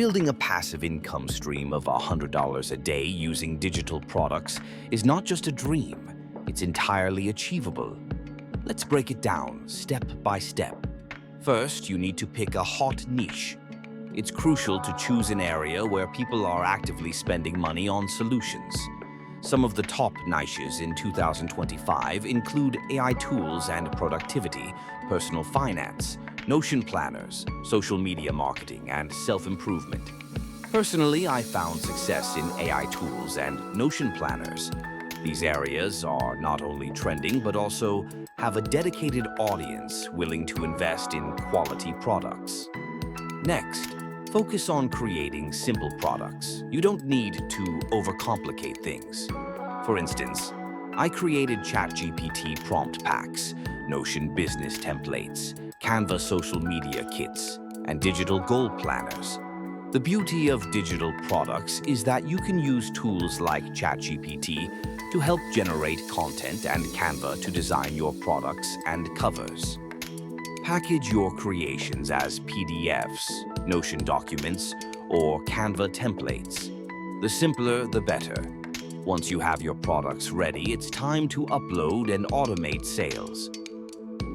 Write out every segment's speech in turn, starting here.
Building a passive income stream of $100 a day using digital products is not just a dream, it's entirely achievable. Let's break it down step by step. First, you need to pick a hot niche. It's crucial to choose an area where people are actively spending money on solutions. Some of the top niches in 2025 include AI tools and productivity, personal finance, Notion planners, social media marketing, and self-improvement. Personally, I found success in AI tools and Notion planners. These areas are not only trending, but also have a dedicated audience willing to invest in quality products. Next, focus on creating simple products. You don't need to overcomplicate things. For instance, I created ChatGPT prompt packs, Notion business templates, Canva social media kits, and digital goal planners. The beauty of digital products is that you can use tools like ChatGPT to help generate content and Canva to design your products and covers. Package your creations as PDFs, Notion documents, or Canva templates. The simpler, the better. Once you have your products ready, it's time to upload and automate sales.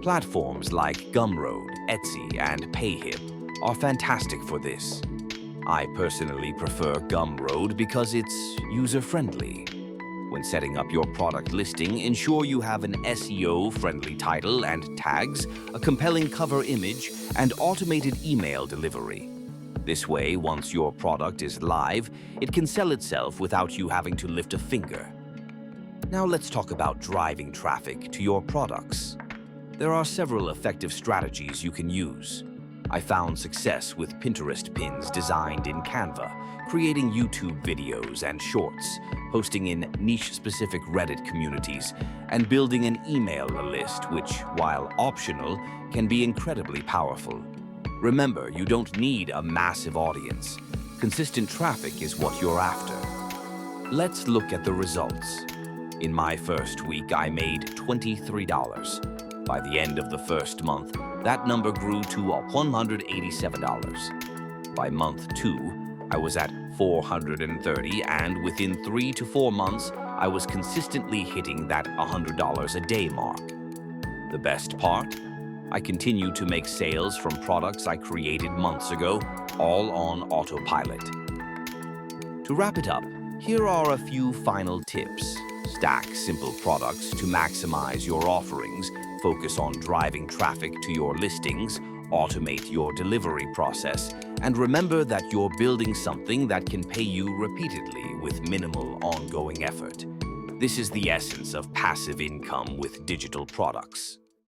Platforms like Gumroad, Etsy, and Payhip are fantastic for this. I personally prefer Gumroad because it's user-friendly. When setting up your product listing, ensure you have an SEO-friendly title and tags, a compelling cover image, and automated email delivery. This way, once your product is live, it can sell itself without you having to lift a finger. Now let's talk about driving traffic to your products. There are several effective strategies you can use. I found success with Pinterest pins designed in Canva, creating YouTube videos and shorts, posting in niche-specific Reddit communities, and building an email list which, while optional, can be incredibly powerful. Remember, you don't need a massive audience. Consistent traffic is what you're after. Let's look at the results. In my first week, I made $23. By the end of the first month, that number grew to $187. By month 2, I was at $430, and within 3 to 4 months, I was consistently hitting that $100 a day mark. The best part? I continue to make sales from products I created months ago, all on autopilot. To wrap it up, here are a few final tips. Stack simple products to maximize your offerings, focus on driving traffic to your listings, automate your delivery process, and remember that you're building something that can pay you repeatedly with minimal ongoing effort. This is the essence of passive income with digital products.